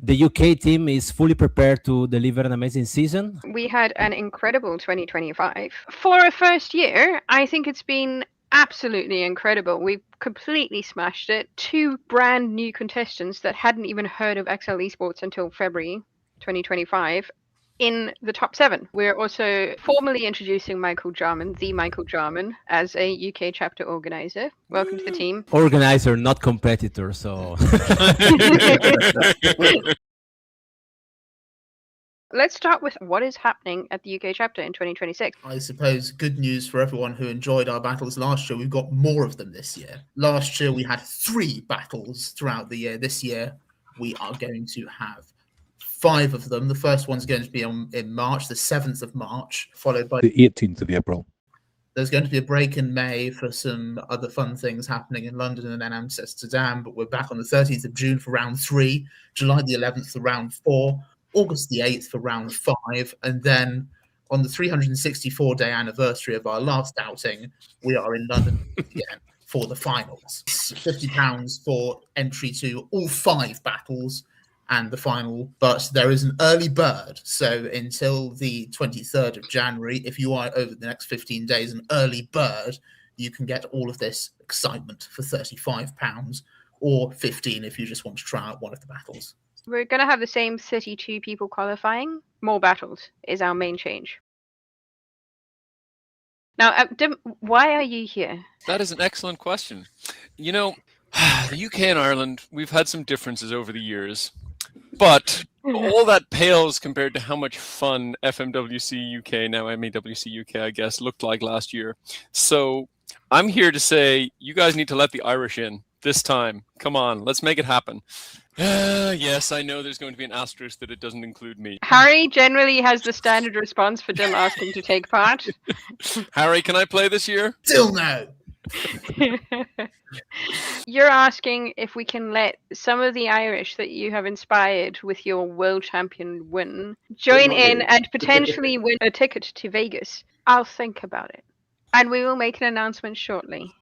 The UK team is fully prepared to deliver an amazing season. We had an incredible 2025. For a first year, I think it's been absolutely incredible. We've completely smashed it. Two brand new contestants that hadn't even heard of XL Esports until February 2025 in the top 7. We're also formally introducing Michael Jarman, the Michael Jarman, as a UK chapter organizer. Welcome to the team. Organizer, not competitor, so Let's start with what is happening at the UK chapter in 2026. I suppose good news for everyone who enjoyed our battles last year. We've got more of them this year. Last year we had 3 battles throughout the year. This year we are going to have 5 of them. The first one's going to be in March, the 7th of March, followed by the 18th of April. There's going to be a break in May for some other fun things happening in London and then Amsterdam, but we're back on the 13th of June for round 3, July the 11th for round 4, August the 8th for round 5, and then on the 364-day anniversary of our last outing, we are in London again for the finals. £50 for entry to all 5 battles and the final, but there is an early bird. So until the 23rd of January, if you are over the next 15 days an early bird, you can get all of this excitement for £35 or 15 if you just want to try out one of the battles. We're going to have the same 32 people qualifying. More battles is our main change. Now, Dim, why are you here? That is an excellent question. You know, the UK and Ireland, we've had some differences over the years, but all that pales compared to how much fun FMWC UK, now MEWC UK, I guess, looked like last year. So I'm here to say you guys need to let the Irish in this time. Come on, let's make it happen. Yes, I know there's going to be an asterisk that it doesn't include me. Harry generally has the standard response for Dim asking to take part. Harry, can I play this year? Still no. You're asking if we can let some of the Irish that you have inspired with your world champion win join in and potentially win a ticket to Vegas. I'll think about it. And we will make an announcement shortly.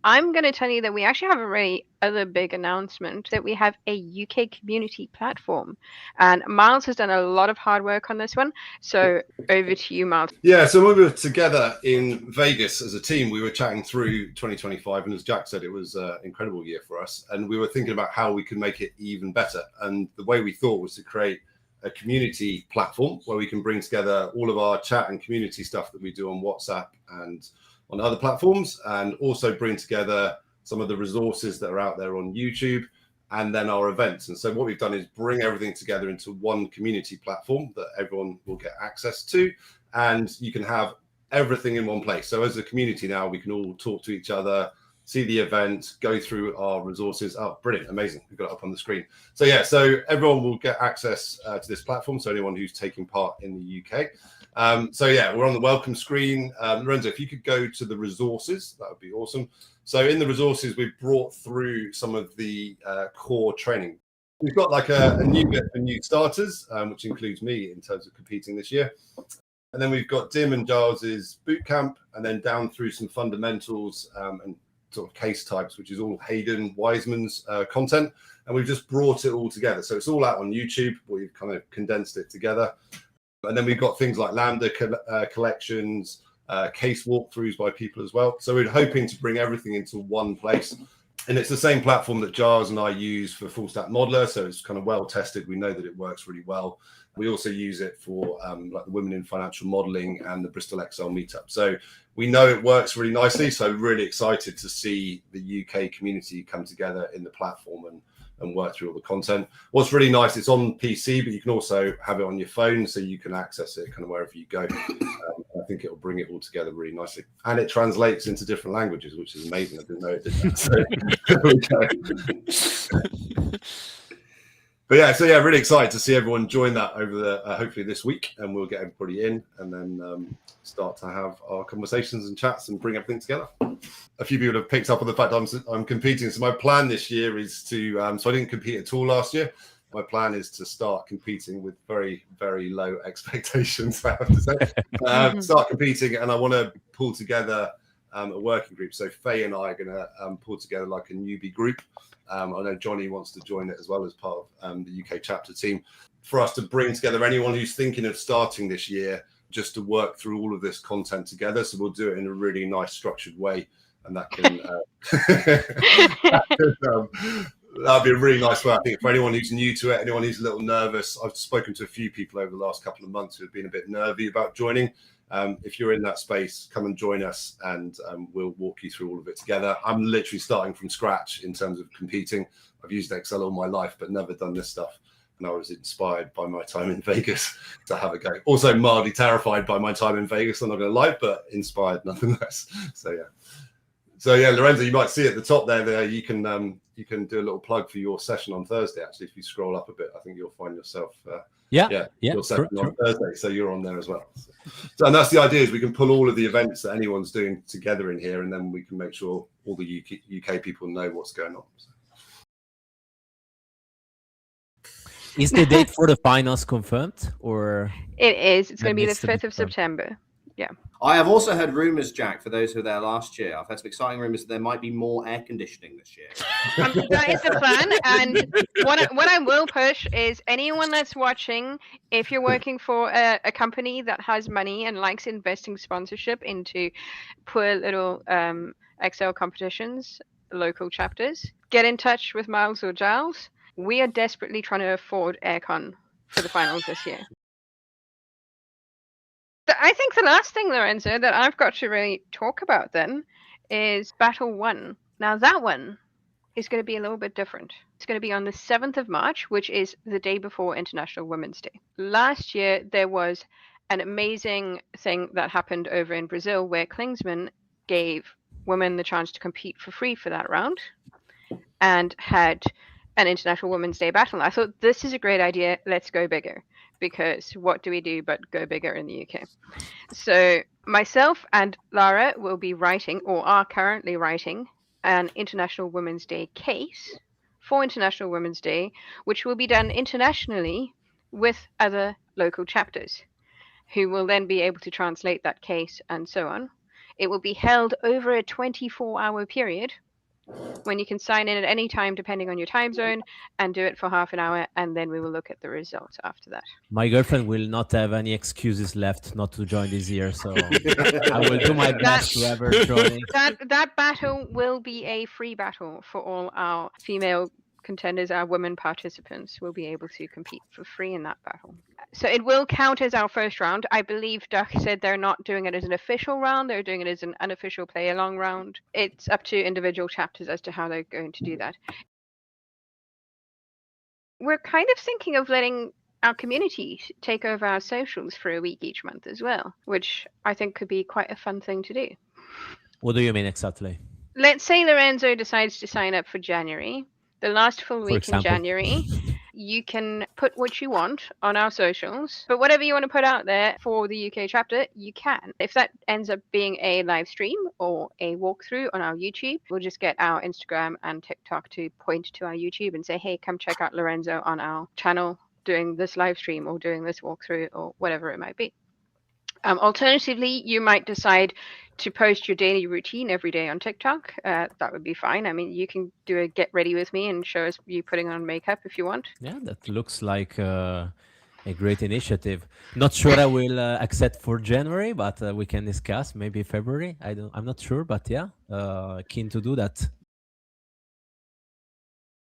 I'm going to tell you that we actually have a really other big announcement, that we have a UK community platform. And Miles has done a lot of hard work on this one. So over to you, Miles. Yeah, so when we were together in Vegas as a team, we were chatting through 2025. And as Jack said, it was an incredible year for us. And we were thinking about how we could make it even better. And the way we thought was to create a community platform where we can bring together all of our chat and community stuff that we do on WhatsApp and on other platforms, and also bring together some of the resources that are out there on YouTube and then our events. And so what we've done is bring everything together into one community platform that everyone will get access to, and you can have everything in one place. So as a community now, we can all talk to each other, see the event, go through our resources. Oh, brilliant, amazing. We've got it up on the screen. So yeah, so everyone will get access to this platform. So anyone who's taking part in the UK. So yeah, we're on the welcome screen. Lorenzo, if you could go to the resources, that would be awesome. So in the resources, we've brought through some of the core training. We've got like a new bit for new starters, which includes me in terms of competing this year. And then we've got Dim and Giles's boot camp, and then down through some fundamentals and sort of case types, which is all Hayden Wiseman's content. And we've just brought it all together. So it's all out on YouTube, but we've kind of condensed it together. And then we've got things like Lambda collections, case walkthroughs by people as well. So we're hoping to bring everything into one place. And it's the same platform that Giles and I use for Full Stack Modeler. So it's kind of well tested. We know that it works really well. We also use it for like the Women in Financial Modeling and the Bristol Excel meetup. So we know it works really nicely. So really excited to see the UK community come together in the platform and work through all the content. What's really nice, it's on PC, but you can also have it on your phone, so you can access it kind of wherever you go. I think it'll bring it all together really nicely. And it translates into different languages, which is amazing. I didn't know it did that. So, But yeah, really excited to see everyone join that over the hopefully this week, and we'll get everybody in and then start to have our conversations and chats and bring everything together. A few people have picked up on the fact I'm competing. So my plan this year is to, so I didn't compete at all last year. My plan is to start competing with very, very low expectations, I have to say. Start competing, and I want to pull together a working group. So Faye and I are going to pull together like a newbie group. I know Johnny wants to join it as well as part of the UK chapter team, for us to bring together anyone who's thinking of starting this year, just to work through all of this content together. So we'll do it in a really nice structured way, and that can that'd be a really nice way. I think for anyone who's new to it, anyone who's a little nervous, I've spoken to a few people over the last couple of months who have been a bit nervy about joining. If you're in that space, come and join us, and we'll walk you through all of it together. I'm literally starting from scratch in terms of competing. I've used Excel all my life, but never done this stuff. And I was inspired by my time in Vegas to have a go. Also mildly terrified by my time in Vegas, I'm not going to lie, but inspired nonetheless. So yeah, Lorenzo, you might see at the top there you can do a little plug for your session on Thursday. Actually, if you scroll up a bit, I think you'll find yourself your session on Thursday. So you're on there as well. So and that's the idea, is we can pull all of the events that anyone's doing together in here, and then we can make sure all the UK people know what's going on. So. Is the date for the finals confirmed, or it is? It's going to be the 5th of September. Yeah. I have also heard rumours, Jack, for those who were there last year. I've heard some exciting rumours that there might be more air conditioning this year. That is the plan. And what I will push is anyone that's watching, if you're working for a company that has money and likes investing sponsorship into poor little Excel competitions, local chapters, get in touch with Miles or Giles. We are desperately trying to afford aircon for the finals this year. I think the last thing, Lorenzo, that I've got to really talk about then is Battle 1. Now that one is going to be a little bit different. It's going to be on the 7th of March, which is the day before International Women's Day. Last year, there was an amazing thing that happened over in Brazil where Klingsman gave women the chance to compete for free for that round and had an International Women's Day battle. I thought, this is a great idea. Let's go bigger. Because what do we do but go bigger in the UK? So myself and Lara will be writing, or are currently writing, an International Women's Day case for International Women's Day, which will be done internationally with other local chapters, who will then be able to translate that case and so on. It will be held over a 24-hour period, when you can sign in at any time depending on your time zone, and do it for half an hour, and then we will look at the results after that. My girlfriend will not have any excuses left not to join this year, so I will do my best to have her joining. That battle will be a free battle for all our female contenders. Our women participants will be able to compete for free in that battle. So it will count as our first round. I believe Duck said they're not doing it as an official round. They're doing it as an unofficial play-along round. It's up to individual chapters as to how they're going to do that. We're kind of thinking of letting our community take over our socials for a week each month as well, which I think could be quite a fun thing to do. What do you mean exactly? Let's say Lorenzo decides to sign up for January. The last full week in January, you can put what you want on our socials, but whatever you want to put out there for the UK chapter, you can. If that ends up being a live stream or a walkthrough on our YouTube, we'll just get our Instagram and TikTok to point to our YouTube and say, hey, come check out Lorenzo on our channel doing this live stream or doing this walkthrough or whatever it might be. Alternatively, you might decide to post your daily routine every day on TikTok. That would be fine. I mean, you can do a get ready with me and show us you putting on makeup if you want. Yeah, that looks like a great initiative. Not sure I will accept for January, but we can discuss maybe February. I'm not sure, but yeah, keen to do that.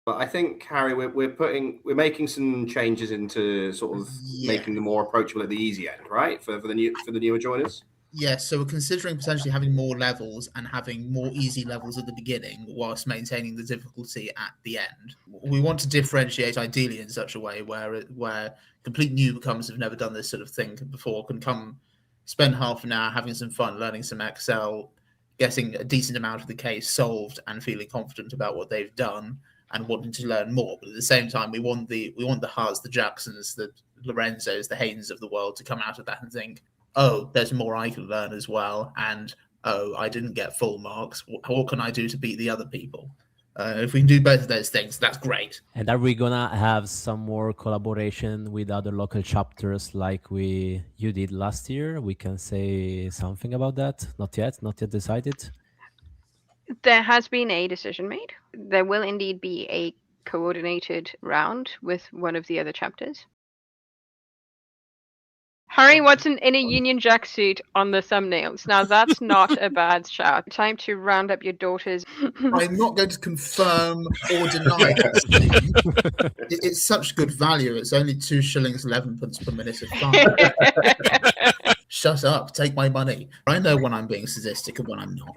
But I think, Harry, we're making some changes into sort of making them more approachable at the easy end, right? For the newer joiners. Yes, so we're considering potentially having more levels and having more easy levels at the beginning whilst maintaining the difficulty at the end. We want to differentiate ideally in such a way where complete newcomers who've never done this sort of thing before can come spend half an hour having some fun, learning some Excel, getting a decent amount of the case solved and feeling confident about what they've done and wanting to learn more. But at the same time, we want the Harts, the Jacksons, the Lorenzos, the Haydens of the world to come out of that and think, oh, there's more I can learn as well, and oh, I didn't get full marks. What can I do to beat the other people? If we can do both of those things, that's great. And are we gonna have some more collaboration with other local chapters like you did last year? We can say something about that. Not yet decided. There has been a decision made. There will indeed be a coordinated round with one of the other chapters. Harry Watson in a Union Jack suit on the thumbnails. Now that's not a bad shout. Time to round up your daughters. I'm not going to confirm or deny that. It's such good value. It's only 2 shillings 11 pence per minute of fun. Shut up. Take my money. I know when I'm being sadistic and when I'm not.